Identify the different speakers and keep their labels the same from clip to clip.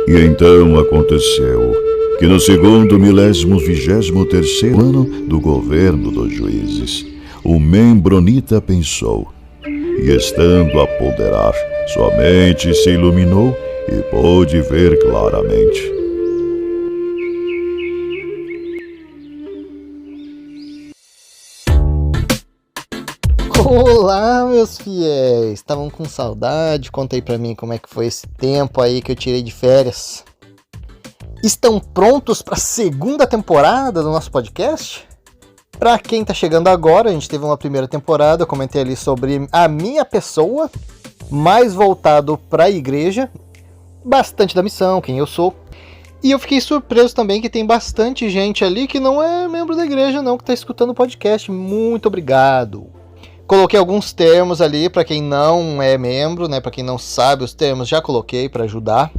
Speaker 1: E então aconteceu que no segundo 1023º ano do governo dos juízes, o Membronita pensou, e estando a ponderar, sua mente se iluminou e pôde ver claramente.
Speaker 2: Olá, meus fiéis! Estavam com saudade? Conta aí pra mim como é que foi esse tempo aí que eu tirei de férias. Estão prontos para a segunda temporada do nosso podcast? Para quem tá chegando agora, a gente teve uma primeira temporada, eu comentei ali sobre a minha pessoa, mais voltado para a igreja, bastante da missão, quem eu sou. E eu fiquei surpreso também que tem bastante gente ali que não é membro da igreja não, que tá escutando o podcast. Muito obrigado! Coloquei alguns termos ali para quem não é membro, né? Para quem não sabe os termos, já coloquei para ajudar.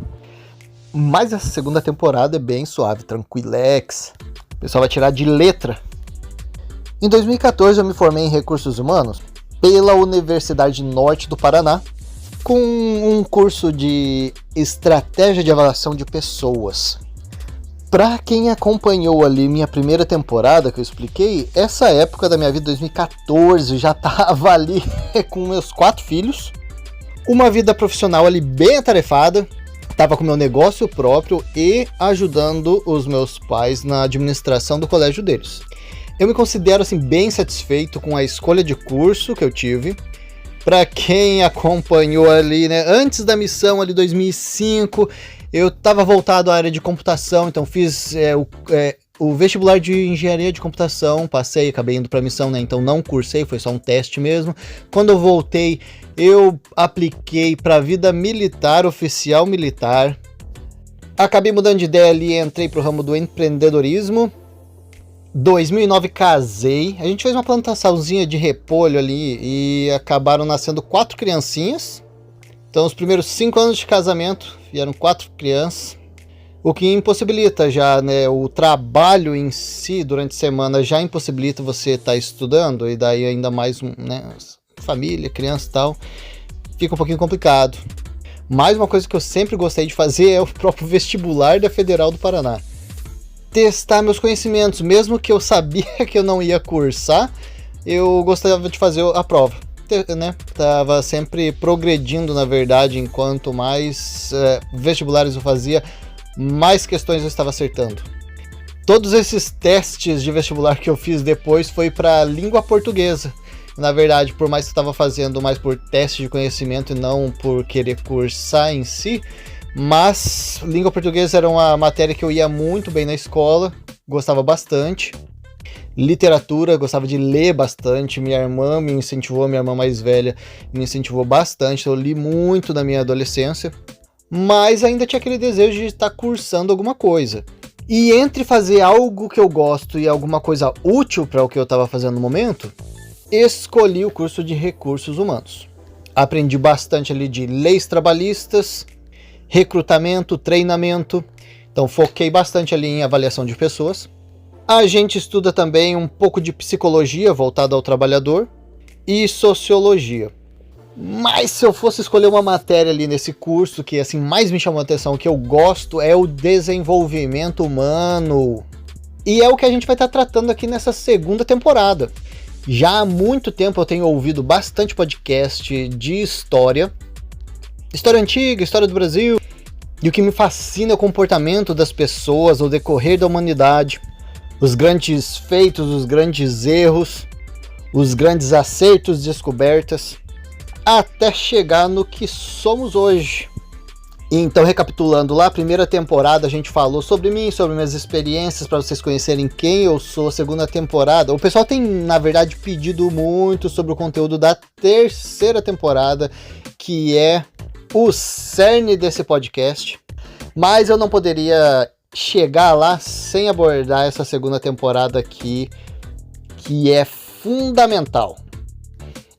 Speaker 2: Mas essa segunda temporada é bem suave, tranquilex. O pessoal vai tirar de letra. Em 2014 eu me formei em Recursos Humanos pela Universidade Norte do Paraná, com um curso de Estratégia de Avaliação de Pessoas. Para quem acompanhou ali minha primeira temporada que eu expliquei, essa época da minha vida, 2014, já estava ali com meus 4 filhos, uma vida profissional ali bem atarefada, estava com meu negócio próprio e ajudando os meus pais na administração do colégio deles. Eu me considero assim bem satisfeito com a escolha de curso que eu tive. Para quem acompanhou ali, né, antes da missão ali 2005, eu estava voltado à área de computação, então fiz o vestibular de engenharia de computação, passei, acabei indo para a missão, né, então não cursei, foi só um teste mesmo. Quando eu voltei, eu apliquei para a vida militar, oficial militar. Acabei mudando de ideia ali, entrei para o ramo do empreendedorismo. 2009 casei, a gente fez uma plantaçãozinha de repolho ali e acabaram nascendo 4 criancinhas. Então os primeiros 5 anos de casamento vieram 4 crianças, o que impossibilita já, né, o trabalho em si durante a semana já impossibilita você estar estudando, e daí ainda mais, né, família, criança e tal, fica um pouquinho complicado. Mais uma coisa que eu sempre gostei de fazer é o próprio vestibular da Federal do Paraná. Testar meus conhecimentos, mesmo que eu sabia que eu não ia cursar, eu gostava de fazer a prova, né? Tava sempre progredindo, na verdade, enquanto mais vestibulares eu fazia, mais questões eu estava acertando. Todos esses testes de vestibular que eu fiz depois foi para língua portuguesa. Na verdade, por mais que eu estava fazendo mais por teste de conhecimento e não por querer cursar em si, mas língua portuguesa era uma matéria que eu ia muito bem na escola, gostava bastante. Literatura, gostava de ler bastante, minha irmã me incentivou, minha irmã mais velha me incentivou bastante, eu li muito na minha adolescência, mas ainda tinha aquele desejo de estar cursando alguma coisa. E entre fazer algo que eu gosto e alguma coisa útil para o que eu estava fazendo no momento, escolhi o curso de Recursos Humanos. Aprendi bastante ali de leis trabalhistas, recrutamento, treinamento, então foquei bastante ali em avaliação de pessoas. A gente estuda também um pouco de psicologia voltada ao trabalhador e sociologia. Mas se eu fosse escolher uma matéria ali nesse curso que assim mais me chamou a atenção, que eu gosto, é o desenvolvimento humano. E é o que a gente vai estar tratando aqui nessa segunda temporada. Já há muito tempo eu tenho ouvido bastante podcast de história antiga, história do Brasil, e o que me fascina é o comportamento das pessoas ao decorrer da humanidade, os grandes feitos, os grandes erros, os grandes acertos, descobertas, até chegar no que somos hoje. Então, recapitulando lá, a primeira temporada a gente falou sobre mim, sobre minhas experiências, para vocês conhecerem quem eu sou. A segunda temporada, o pessoal tem, na verdade, pedido muito sobre o conteúdo da terceira temporada, que é o cerne desse podcast, mas eu não poderia chegar lá sem abordar essa segunda temporada aqui, que é fundamental.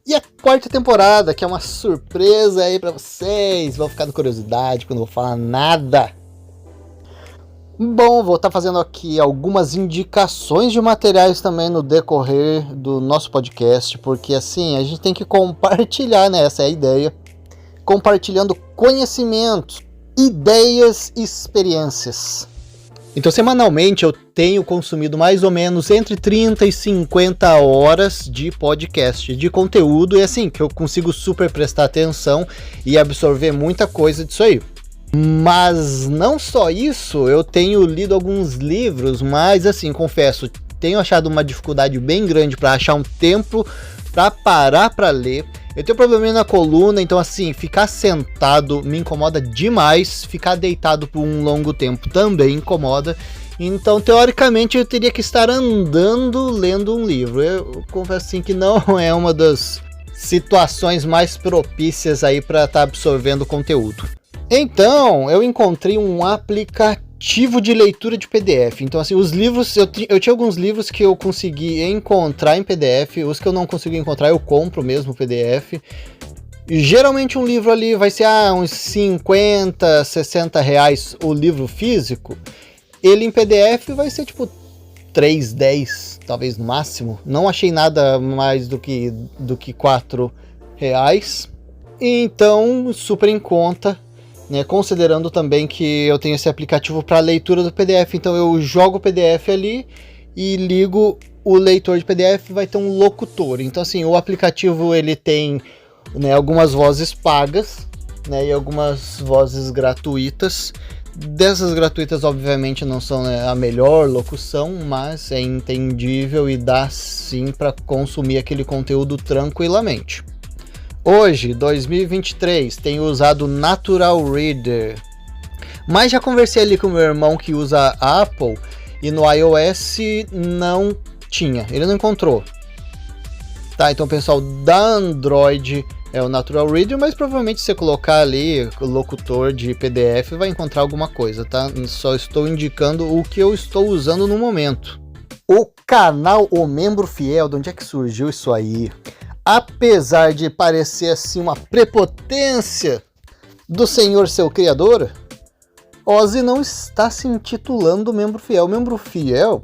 Speaker 2: E a quarta temporada, que é uma surpresa aí pra vocês, vão ficar com curiosidade quando eu vou falar nada. Bom, vou estar fazendo aqui algumas indicações de materiais também no decorrer do nosso podcast, porque assim, a gente tem que compartilhar, né? Essa é a ideia. compartilhando conhecimentos, ideias e experiências. Então, semanalmente eu tenho consumido mais ou menos entre 30 e 50 horas de podcast, de conteúdo, e assim, que eu consigo super prestar atenção e absorver muita coisa disso aí. Mas não só isso, eu tenho lido alguns livros, mas assim, confesso, tenho achado uma dificuldade bem grande para achar um tempo para parar para ler. Eu tenho problema na coluna, então assim, ficar sentado me incomoda demais, ficar deitado por um longo tempo também incomoda. Então, teoricamente, eu teria que estar andando lendo um livro. Eu confesso assim que não é uma das situações mais propícias aí para estar absorvendo conteúdo. Então, eu encontrei um aplicativo de leitura de PDF. Então, assim, os livros, eu tinha alguns livros que eu consegui encontrar em PDF, os que eu não consegui encontrar eu compro mesmo PDF. E, geralmente um livro ali vai ser uns 50, 60 reais o livro físico. Ele em PDF vai ser tipo 3, 10, talvez no máximo. Não achei nada mais do que 4 reais. Então, super em conta. Né, considerando também que eu tenho esse aplicativo para leitura do PDF, então eu jogo o PDF ali e ligo o leitor de PDF, vai ter um locutor. Então assim, o aplicativo ele tem, né, algumas vozes pagas, né, e algumas vozes gratuitas. Dessas gratuitas obviamente não são, né, a melhor locução, mas é entendível e dá sim para consumir aquele conteúdo tranquilamente. Hoje, 2023, tenho usado Natural Reader, mas já conversei ali com o meu irmão que usa Apple e no iOS não tinha, ele não encontrou. Tá, então o pessoal da Android é o Natural Reader, mas provavelmente se você colocar ali o locutor de PDF vai encontrar alguma coisa, tá? Só estou indicando o que eu estou usando no momento. O canal O Membro Fiel, de onde é que surgiu isso aí? Apesar de parecer assim uma prepotência do Senhor seu Criador, Ozzy não está se intitulando membro fiel. O membro fiel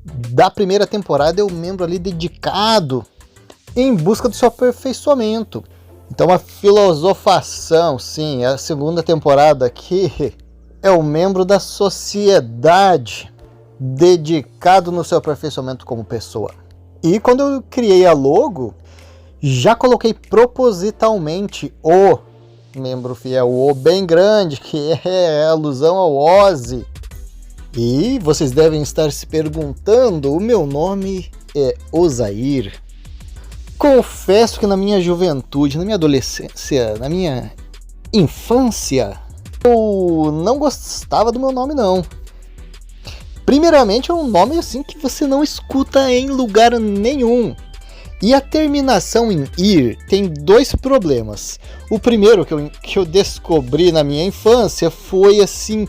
Speaker 2: da primeira temporada é o membro ali dedicado em busca do seu aperfeiçoamento. Então a filosofação, sim, a segunda temporada aqui é o membro da sociedade dedicado no seu aperfeiçoamento como pessoa. E quando eu criei a logo, já coloquei propositalmente o membro fiel, o bem grande, que é alusão ao Ozzy. E vocês devem estar se perguntando, o meu nome é Osair. Confesso que na minha juventude, na minha adolescência, na minha infância, eu não gostava do meu nome não. Primeiramente é um nome assim que você não escuta em lugar nenhum. E a terminação em ir tem dois problemas. O primeiro que eu descobri na minha infância foi assim,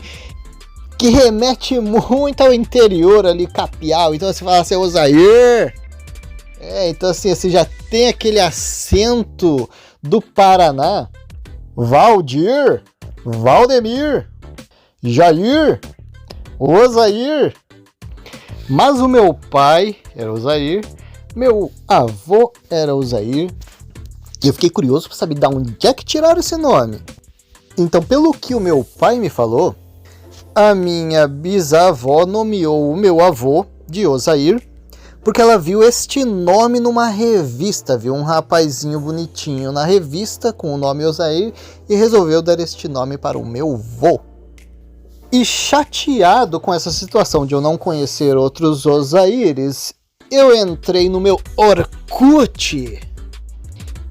Speaker 2: que remete muito ao interior ali, capial. Então você fala assim, Osair. Então assim, você já tem aquele acento do Paraná. Valdir, Valdemir, Jair, Osair. Mas o meu pai era Osair. Meu avô era Osair, e eu fiquei curioso para saber de onde é que tiraram esse nome. Então, pelo que o meu pai me falou, a minha bisavó nomeou o meu avô de Osair, porque ela viu este nome numa revista, viu um rapazinho bonitinho na revista com o nome Osair e resolveu dar este nome para o meu vô. E chateado com essa situação de eu não conhecer outros Osaires, eu entrei no meu Orkut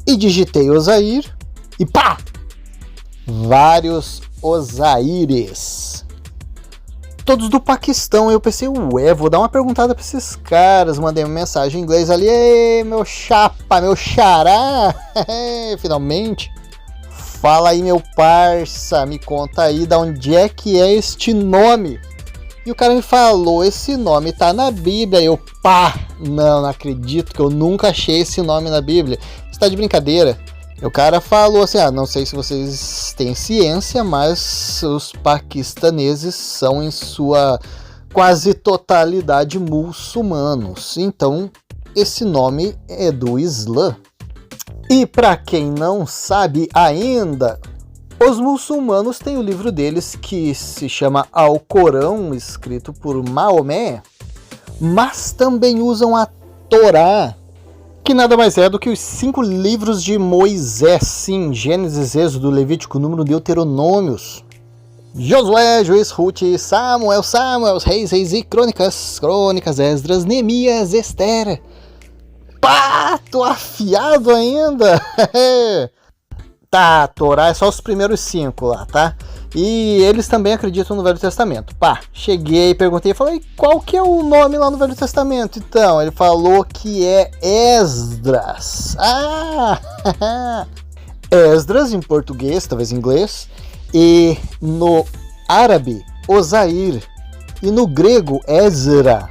Speaker 2: e digitei Osair e pá! Vários Osaires. Todos do Paquistão. Eu pensei, vou dar uma perguntada pra esses caras. Mandei uma mensagem em inglês ali. Ei, meu chapa, meu xará. Finalmente. Fala aí, meu parça. Me conta aí de onde é que é este nome. E o cara me falou, esse nome tá na Bíblia. Eu, não acredito que eu nunca achei esse nome na Bíblia. Você tá de brincadeira? E o cara falou assim, não sei se vocês têm ciência, mas os paquistaneses são em sua quase totalidade muçulmanos. Então, esse nome é do Islã. E para quem não sabe ainda, Os muçulmanos têm o livro deles que se chama Alcorão, escrito por Maomé, mas também usam a Torá, que nada mais é do que os 5 livros de Moisés, sim, Gênesis, Êxodo, Levítico, Número, Deuteronômios, Josué, Juiz, Ruth, Samuel, Reis e Crônicas, Esdras, Neemias, Esther. Pá, tô afiado ainda! Tá, Torá é só os primeiros 5 lá, tá? E eles também acreditam no Velho Testamento. Pá, cheguei, perguntei, falei, qual que é o nome lá no Velho Testamento? Então, ele falou que é Esdras. Ah! Esdras em português, talvez em inglês, e no árabe, Osair, e no grego, Ezra.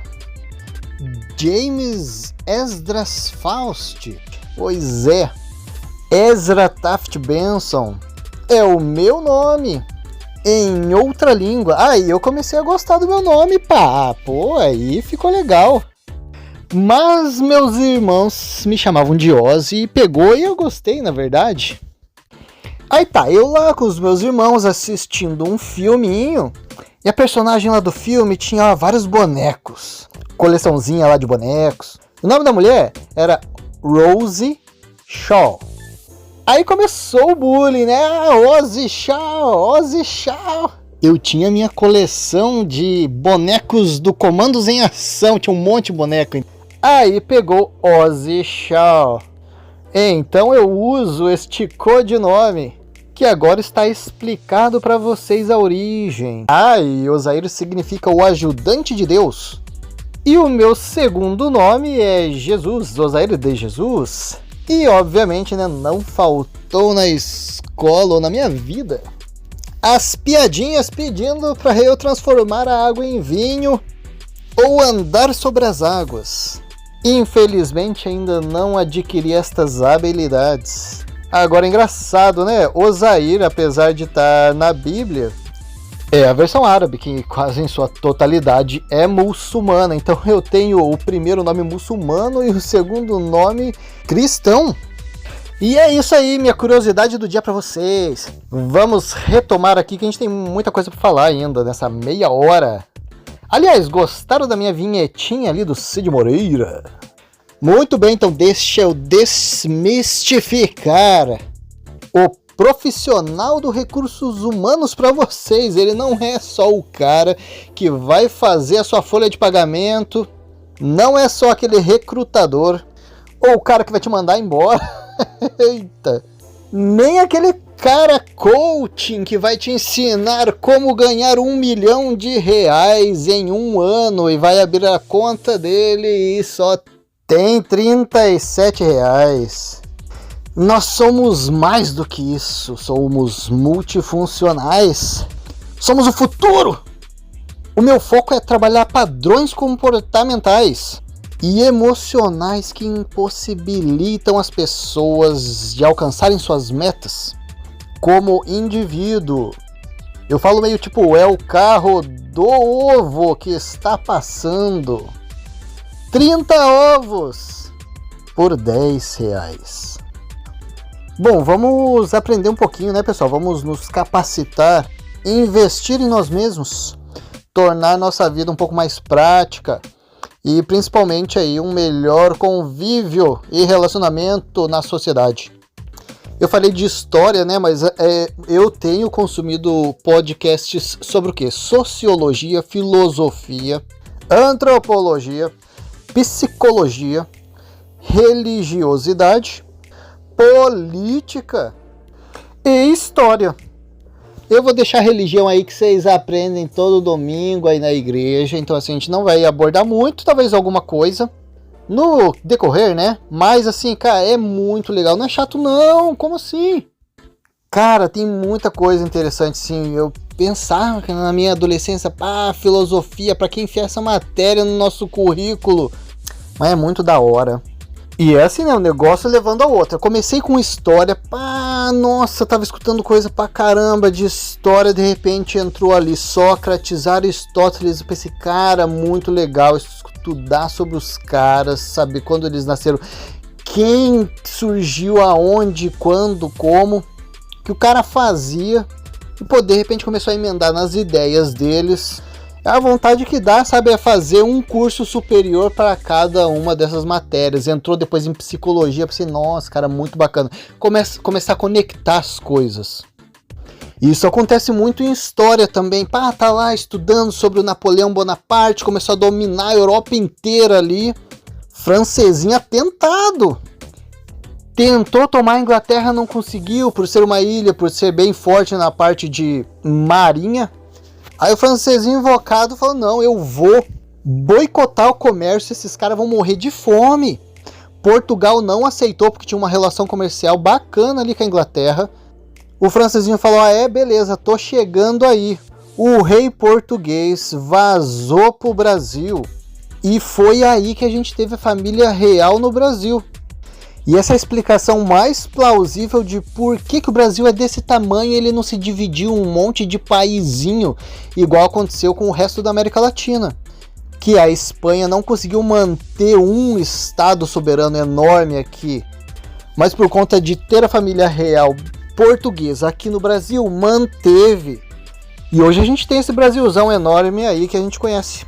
Speaker 2: James Esdras Faust, pois é, Ezra Taft Benson é o meu nome em outra língua. Aí eu comecei a gostar do meu nome, pá, pô, aí ficou legal. Mas meus irmãos me chamavam de Ozzy e pegou e eu gostei, na verdade. Aí tá, eu lá com os meus irmãos assistindo um filminho e a personagem lá do filme tinha vários bonecos, coleçãozinha lá de bonecos. O nome da mulher era Rosie Shaw. Aí começou o bullying, né? Ozzy Shaw. Eu tinha minha coleção de bonecos do Comandos em Ação, tinha um monte de boneco. Aí pegou Ozzy Shaw. Então eu uso este codinome, que agora está explicado para vocês a origem. E Osair significa o ajudante de Deus. E o meu segundo nome é Jesus, Osair de Jesus. E obviamente, né, não faltou na escola ou na minha vida as piadinhas pedindo para eu transformar a água em vinho ou andar sobre as águas. Infelizmente ainda não adquiri estas habilidades. Agora, engraçado, né? Osair, apesar de estar na Bíblia, é a versão árabe, que quase em sua totalidade é muçulmana. Então eu tenho o primeiro nome muçulmano e o segundo nome cristão. E é isso aí, minha curiosidade do dia para vocês. Vamos retomar aqui que a gente tem muita coisa para falar ainda nessa meia hora. Aliás, gostaram da minha vinhetinha ali do Cid Moreira? Muito bem, então deixa eu desmistificar o profissional do recursos humanos para vocês. Ele não é só o cara que vai fazer a sua folha de pagamento, não é só aquele recrutador ou o cara que vai te mandar embora. Eita. Nem aquele cara coaching que vai te ensinar como ganhar R$1 milhão em um ano e vai abrir a conta dele e só tem R$37. Nós somos mais do que isso, somos multifuncionais, somos o futuro. O meu foco é trabalhar padrões comportamentais e emocionais que impossibilitam as pessoas de alcançarem suas metas como indivíduo. Eu falo meio tipo, é o carro do ovo que está passando. 30 ovos por R$10. Bom, vamos aprender um pouquinho, né, pessoal? Vamos nos capacitar, investir em nós mesmos, tornar nossa vida um pouco mais prática e principalmente aí um melhor convívio e relacionamento na sociedade. Eu falei de história, né, mas eu tenho consumido podcasts sobre o quê? Sociologia, filosofia, antropologia, psicologia, religiosidade, política e história. Eu vou deixar a religião aí que vocês aprendem todo domingo aí na igreja, então assim, a gente não vai abordar muito, talvez alguma coisa no decorrer, né? Mas assim, cara, é muito legal, não é chato não, como assim? Cara, tem muita coisa interessante, sim. Eu pensava que na minha adolescência, filosofia, pra quem enfiar essa matéria no nosso currículo, mas é muito da hora. E é assim, né, um negócio levando a outra. Eu comecei com história, nossa, eu tava escutando coisa pra caramba de história, de repente entrou ali Sócrates, Aristóteles, eu pensei, cara, muito legal estudar sobre os caras, saber quando eles nasceram, quem surgiu, aonde, quando, como. que o cara fazia e pô, de repente começou a emendar nas ideias deles. É a vontade que dá, sabe, é fazer um curso superior para cada uma dessas matérias. Entrou depois em psicologia, pensei, nossa, cara, muito bacana. Começar a conectar as coisas. Isso acontece muito em história também. Pá, tá lá estudando sobre o Napoleão Bonaparte, começou a dominar a Europa inteira ali. Francesinho atentado. Tentou tomar a Inglaterra, não conseguiu, por ser uma ilha, por ser bem forte na parte de marinha. Aí o francesinho invocado falou, não, eu vou boicotar o comércio, esses caras vão morrer de fome. Portugal não aceitou, porque tinha uma relação comercial bacana ali com a Inglaterra. O francesinho falou, beleza, tô chegando aí. O rei português vazou pro Brasil. E foi aí que a gente teve a família real no Brasil. E essa é a explicação mais plausível de por que o Brasil é desse tamanho e ele não se dividiu em um monte de paizinho, igual aconteceu com o resto da América Latina. Que a Espanha não conseguiu manter um estado soberano enorme aqui, mas por conta de ter a família real portuguesa aqui no Brasil, manteve. E hoje a gente tem esse Brasilzão enorme aí que a gente conhece.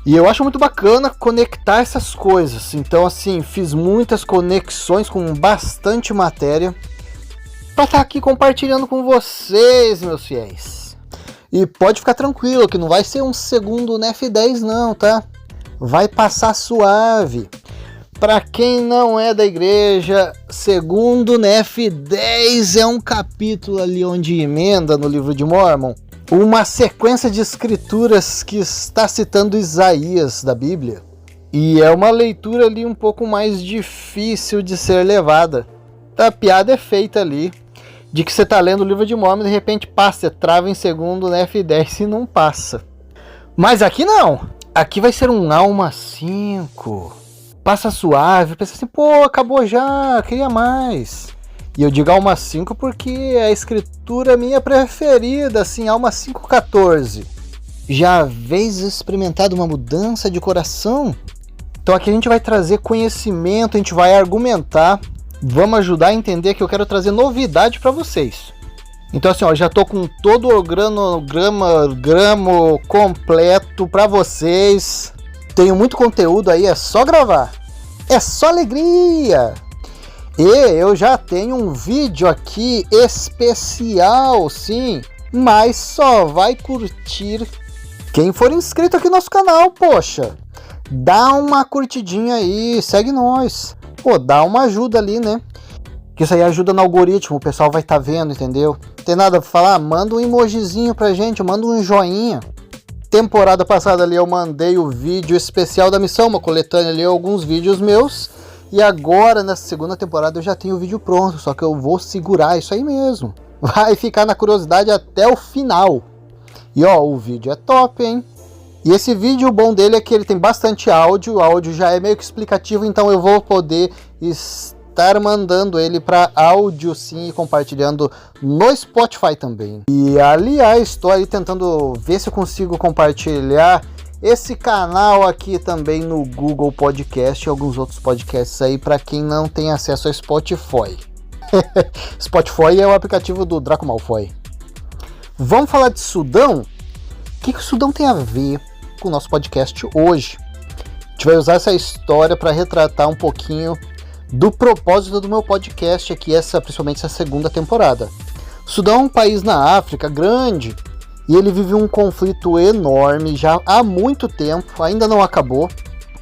Speaker 2: E eu acho muito bacana conectar essas coisas. Então, assim, fiz muitas conexões com bastante matéria para estar aqui compartilhando com vocês, meus fiéis. E pode ficar tranquilo que não vai ser um segundo NF10 não, tá? Vai passar suave. Para quem não é da igreja, segundo NF10 é um capítulo ali onde emenda no livro de Mórmon uma sequência de escrituras que está citando Isaías da Bíblia. E é uma leitura ali um pouco mais difícil de ser levada. A piada é feita ali, de que você está lendo o livro de Mórmon e de repente passa, trava em segundo F10 e não passa. Mas aqui não. Aqui vai ser um Alma 5. Passa suave, pensa assim, pô, acabou já, queria mais. E eu digo Alma 5 porque é a escritura minha preferida, assim, Alma 5,14. Já haveis experimentado uma mudança de coração? Então aqui a gente vai trazer conhecimento, a gente vai argumentar, vamos ajudar a entender que eu quero trazer novidade para vocês. Então assim, ó, já tô com todo o organograma completo para vocês. Tenho muito conteúdo aí, é só gravar. É só alegria! E eu já tenho um vídeo aqui especial, sim, mas só vai curtir quem for inscrito aqui no nosso canal, poxa. Dá uma curtidinha aí, segue nós. Pô, dá uma ajuda ali, né? Que isso aí ajuda no algoritmo, o pessoal vai estar vendo, entendeu? Não tem nada pra falar? Manda um emojizinho pra gente, manda um joinha. Temporada passada ali eu mandei o vídeo especial da missão, uma coletânea ali, alguns vídeos meus. E agora, nessa segunda temporada, eu já tenho o vídeo pronto, só que eu vou segurar isso aí mesmo. Vai ficar na curiosidade até o final. E ó, o vídeo é top, hein? E esse vídeo, o bom dele é que ele tem bastante áudio, o áudio já é meio que explicativo, então eu vou poder estar mandando ele para áudio sim e compartilhando no Spotify também. E aliás, estou aí tentando ver se eu consigo compartilhar esse canal aqui também no Google Podcast e alguns outros podcasts aí para quem não tem acesso ao Spotify. Spotify é o aplicativo do Draco Malfoy. Vamos falar de Sudão? O que o Sudão tem a ver com o nosso podcast hoje? A gente vai usar essa história para retratar um pouquinho do propósito do meu podcast aqui, principalmente essa segunda temporada. Sudão é um país na África grande, e ele vive um conflito enorme já há muito tempo, ainda não acabou,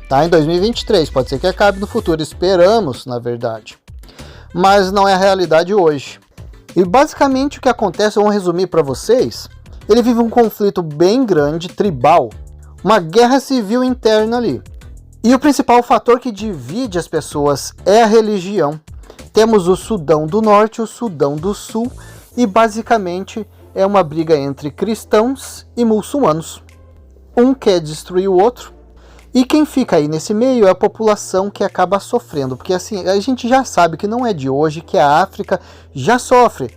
Speaker 2: tá? Em 2023, pode ser que acabe no futuro, esperamos, na verdade. Mas não é a realidade hoje. E basicamente o que acontece, eu vou resumir para vocês, ele vive um conflito bem grande, tribal, uma guerra civil interna ali. E o principal fator que divide as pessoas é a religião. Temos o Sudão do Norte e o Sudão do Sul, e basicamente é uma briga entre cristãos e muçulmanos. Um quer destruir o outro, e quem fica aí nesse meio é a população que acaba sofrendo, porque assim, a gente já sabe que não é de hoje que a África já sofre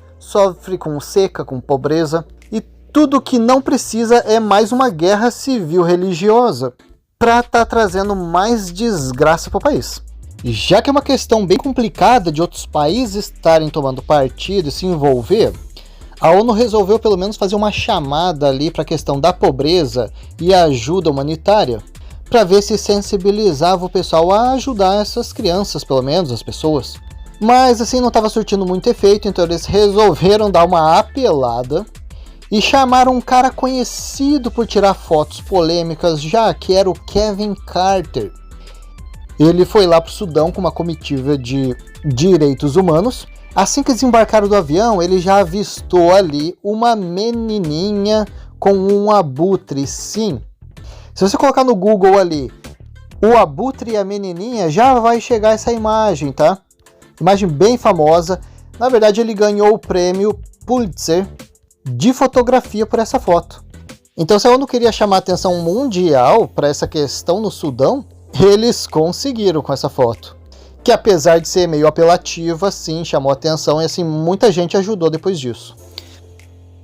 Speaker 2: com seca, com pobreza, e tudo que não precisa é mais uma guerra civil religiosa para estar trazendo mais desgraça para o país. Já que é uma questão bem complicada de outros países estarem tomando partido e se envolver, a ONU resolveu pelo menos fazer uma chamada ali para a questão da pobreza e a ajuda humanitária, para ver se sensibilizava o pessoal a ajudar essas crianças, pelo menos as pessoas. Mas assim não estava surtindo muito efeito, então eles resolveram dar uma apelada e chamaram um cara conhecido por tirar fotos polêmicas já, que era o Kevin Carter. Ele foi lá para o Sudão com uma comitiva de direitos humanos. Assim que desembarcaram do avião, ele já avistou ali uma menininha com um abutre. Sim, se você colocar no Google ali, o abutre e a menininha, já vai chegar essa imagem, tá? Imagem bem famosa. Na verdade, ele ganhou o prêmio Pulitzer de fotografia por essa foto. Então, se a ONU queria chamar a atenção mundial para essa questão no Sudão, eles conseguiram com essa foto. Que apesar de ser meio apelativa, sim, chamou atenção e assim, muita gente ajudou depois disso.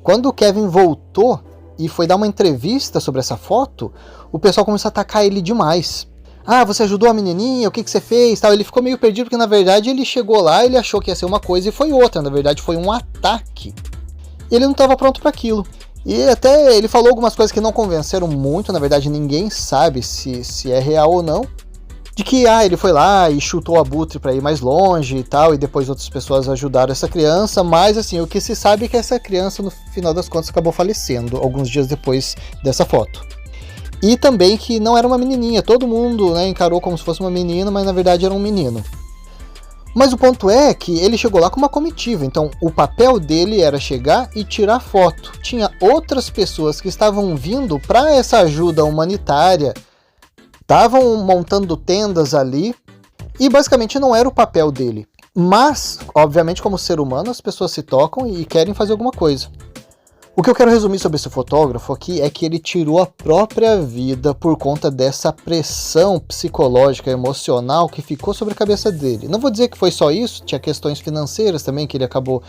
Speaker 2: Quando o Kevin voltou e foi dar uma entrevista sobre essa foto, o pessoal começou a atacar ele demais. Ah, você ajudou a menininha, o que você fez? Tal. Ele ficou meio perdido porque na verdade ele chegou lá, ele achou que ia ser uma coisa e foi outra. Na verdade foi um ataque. Ele não estava pronto para aquilo. E até ele falou algumas coisas que não convenceram muito, na verdade ninguém sabe se é real ou não. De que ele foi lá e chutou o abutre para ir mais longe e tal, e depois outras pessoas ajudaram essa criança, mas assim, o que se sabe é que essa criança no final das contas acabou falecendo alguns dias depois dessa foto. E também que não era uma menininha, todo mundo, né, encarou como se fosse uma menina, mas na verdade era um menino. Mas o ponto é que ele chegou lá com uma comitiva, então o papel dele era chegar e tirar foto. Tinha outras pessoas que estavam vindo para essa ajuda humanitária, estavam montando tendas ali, e basicamente não era o papel dele. Mas, obviamente, como ser humano, as pessoas se tocam e querem fazer alguma coisa. O que eu quero resumir sobre esse fotógrafo aqui é que ele tirou a própria vida por conta dessa pressão psicológica, emocional que ficou sobre a cabeça dele. Não vou dizer que foi só isso, tinha questões financeiras também que ele acabou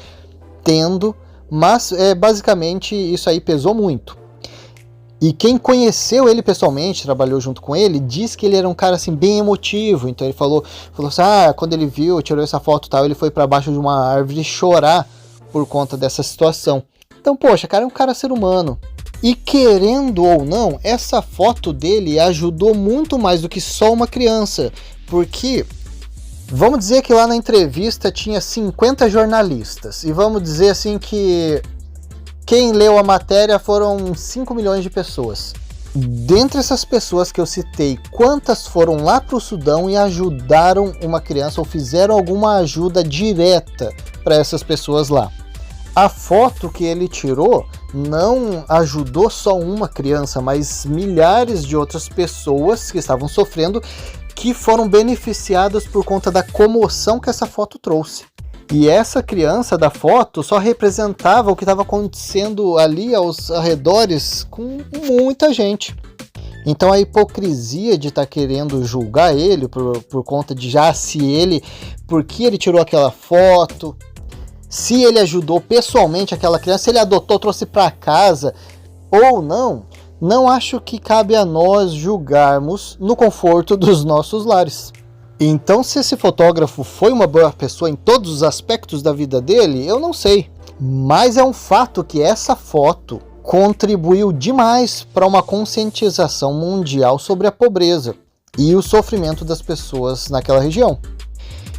Speaker 2: tendo, mas basicamente isso aí pesou muito. E quem conheceu ele pessoalmente, trabalhou junto com ele, diz que ele era um cara assim bem emotivo. Então ele falou assim, quando ele tirou essa foto e tal, ele foi para baixo de uma árvore chorar por conta dessa situação. Então, poxa, cara é um cara ser humano. E querendo ou não, essa foto dele ajudou muito mais do que só uma criança. Porque, vamos dizer que lá na entrevista tinha 50 jornalistas. E vamos dizer assim que quem leu a matéria foram 5 milhões de pessoas. Dentre essas pessoas que eu citei, quantas foram lá para o Sudão e ajudaram uma criança ou fizeram alguma ajuda direta para essas pessoas lá? A foto que ele tirou não ajudou só uma criança, mas milhares de outras pessoas que estavam sofrendo, que foram beneficiadas por conta da comoção que essa foto trouxe. E essa criança da foto só representava o que estava acontecendo ali aos arredores com muita gente. Então a hipocrisia de estar querendo julgar ele por conta de por que ele tirou aquela foto, se ele ajudou pessoalmente aquela criança, se ele adotou, trouxe para casa ou não, não acho que cabe a nós julgarmos no conforto dos nossos lares. Então, se esse fotógrafo foi uma boa pessoa em todos os aspectos da vida dele, eu não sei. Mas é um fato que essa foto contribuiu demais para uma conscientização mundial sobre a pobreza e o sofrimento das pessoas naquela região.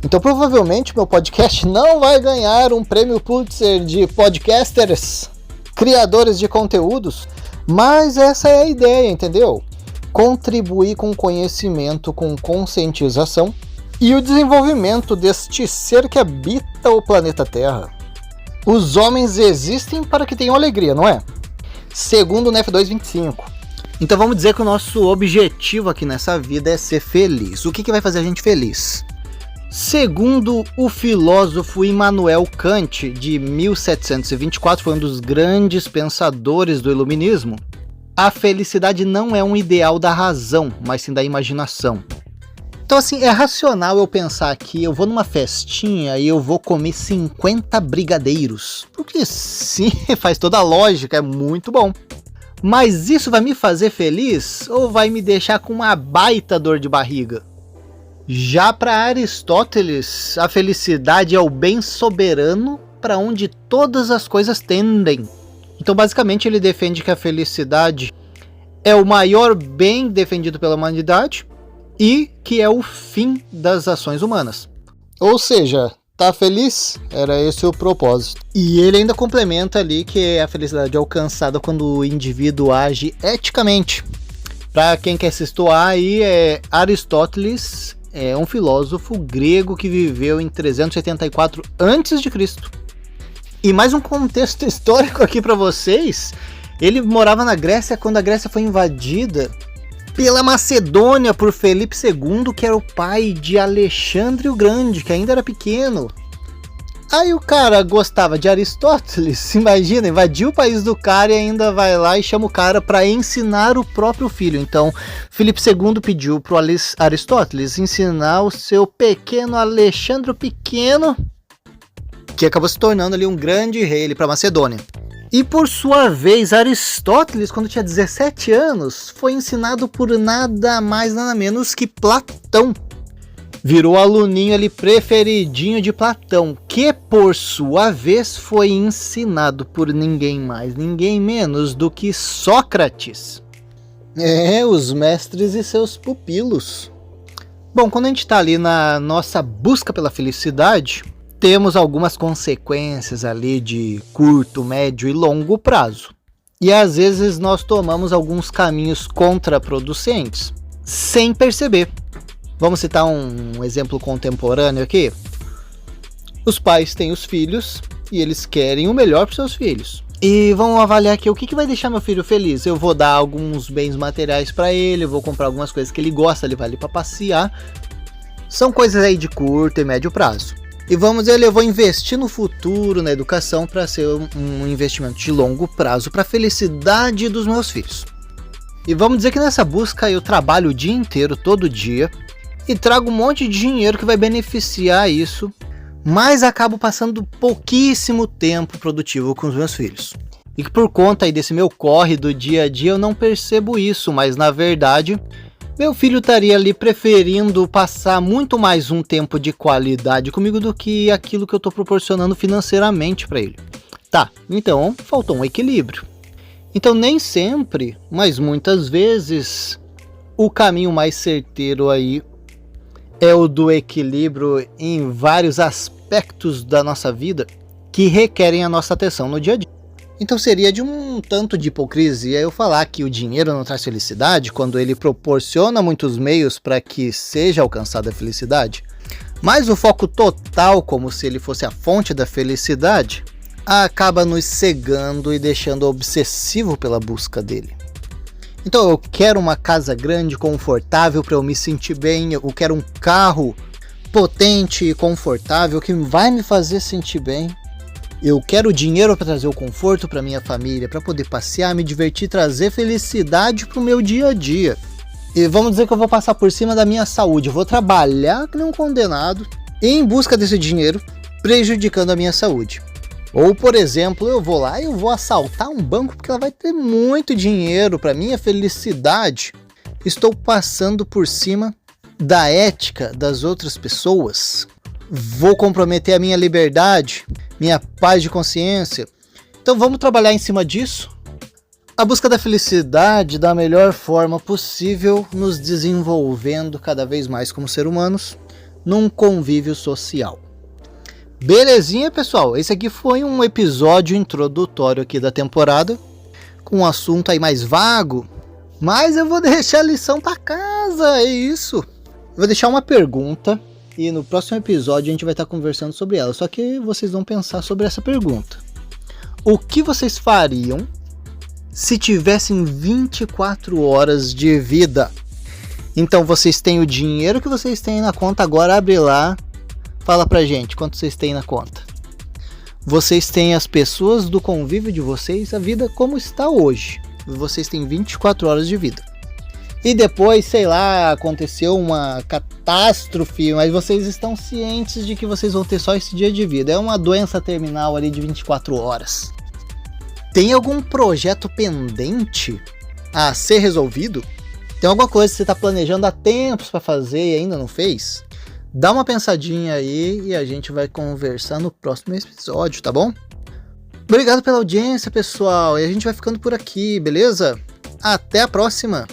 Speaker 2: Então, provavelmente, meu podcast não vai ganhar um prêmio Pulitzer de podcasters, criadores de conteúdos, mas essa é a ideia, entendeu? Contribuir com conhecimento, com conscientização e o desenvolvimento deste ser que habita o planeta Terra. Os homens existem para que tenham alegria, não é? Segundo o NEF225. Então vamos dizer que o nosso objetivo aqui nessa vida é ser feliz. O que vai fazer a gente feliz? Segundo o filósofo Immanuel Kant, de 1724, foi um dos grandes pensadores do iluminismo, a felicidade não é um ideal da razão, mas sim da imaginação. Então assim, é racional eu pensar que eu vou numa festinha e eu vou comer 50 brigadeiros. Porque sim, faz toda a lógica, é muito bom. Mas isso vai me fazer feliz ou vai me deixar com uma baita dor de barriga? Já para Aristóteles, a felicidade é o bem soberano para onde todas as coisas tendem. Então, basicamente, ele defende que a felicidade é o maior bem defendido pela humanidade e que é o fim das ações humanas. Ou seja, tá feliz? Era esse o propósito. E ele ainda complementa ali que a felicidade é alcançada quando o indivíduo age eticamente. Para quem quer se situar aí, Aristóteles é um filósofo grego que viveu em 374 a.C. E mais um contexto histórico aqui para vocês. Ele morava na Grécia quando a Grécia foi invadida pela Macedônia por Felipe II, que era o pai de Alexandre o Grande, que ainda era pequeno. Aí o cara gostava de Aristóteles, imagina, invadiu o país do cara e ainda vai lá e chama o cara para ensinar o próprio filho. Então, Felipe II pediu para Aristóteles ensinar o seu pequeno Alexandre o Pequeno, que acabou se tornando ali um grande rei para Macedônia. E por sua vez, Aristóteles, quando tinha 17 anos, foi ensinado por nada mais nada menos que Platão. Virou aluninho ali preferidinho de Platão, que por sua vez foi ensinado por ninguém mais, ninguém menos do que Sócrates. Os mestres e seus pupilos. Bom, quando a gente está ali na nossa busca pela felicidade, temos algumas consequências ali de curto, médio e longo prazo. E às vezes nós tomamos alguns caminhos contraproducentes, sem perceber. Vamos citar um exemplo contemporâneo aqui. Os pais têm os filhos e eles querem o melhor para seus filhos. E vão avaliar aqui o que vai deixar meu filho feliz. Eu vou dar alguns bens materiais para ele, eu vou comprar algumas coisas que ele gosta, ele vai ali para passear. São coisas aí de curto e médio prazo. E vamos dizer, eu vou investir no futuro, na educação, para ser um investimento de longo prazo para a felicidade dos meus filhos. E vamos dizer que nessa busca eu trabalho o dia inteiro, todo dia, e trago um monte de dinheiro que vai beneficiar isso, mas acabo passando pouquíssimo tempo produtivo com os meus filhos. E que por conta aí desse meu corre do dia a dia eu não percebo isso, mas na verdade meu filho estaria ali preferindo passar muito mais um tempo de qualidade comigo do que aquilo que eu estou proporcionando financeiramente para ele. Tá, então faltou um equilíbrio. Então nem sempre, mas muitas vezes, o caminho mais certeiro aí é o do equilíbrio em vários aspectos da nossa vida que requerem a nossa atenção no dia a dia. Então seria de um tanto de hipocrisia eu falar que o dinheiro não traz felicidade quando ele proporciona muitos meios para que seja alcançada a felicidade, mas o foco total, como se ele fosse a fonte da felicidade, acaba nos cegando e deixando obsessivo pela busca dele. Então eu quero uma casa grande, confortável para eu me sentir bem, eu quero um carro potente e confortável que vai me fazer sentir bem. Eu quero dinheiro para trazer o conforto para minha família, para poder passear, me divertir, trazer felicidade para o meu dia a dia. E vamos dizer que eu vou passar por cima da minha saúde, eu vou trabalhar como um condenado em busca desse dinheiro, prejudicando a minha saúde. Ou, por exemplo, eu vou lá e eu vou assaltar um banco porque ela vai ter muito dinheiro para minha felicidade. Estou passando por cima da ética das outras pessoas. Vou comprometer a minha liberdade, minha paz de consciência. Então vamos trabalhar em cima disso. A busca da felicidade da melhor forma possível, nos desenvolvendo cada vez mais como seres humanos, num convívio social. Belezinha, pessoal? Esse aqui foi um episódio introdutório aqui da temporada, com um assunto aí mais vago, mas eu vou deixar a lição para casa, é isso. Eu vou deixar uma pergunta e no próximo episódio a gente vai estar conversando sobre ela, só que vocês vão pensar sobre essa pergunta. O que vocês fariam se tivessem 24 horas de vida? Então vocês têm o dinheiro que vocês têm na conta, agora abre lá, fala pra gente quanto vocês têm na conta. Vocês têm as pessoas do convívio de vocês, a vida como está hoje. Vocês têm 24 horas de vida. E depois, sei lá, aconteceu uma catástrofe, mas vocês estão cientes de que vocês vão ter só esse dia de vida. É uma doença terminal ali de 24 horas. Tem algum projeto pendente a ser resolvido? Tem alguma coisa que você está planejando há tempos para fazer e ainda não fez? Dá uma pensadinha aí e a gente vai conversar no próximo episódio, tá bom? Obrigado pela audiência, pessoal, e a gente vai ficando por aqui, beleza? Até a próxima!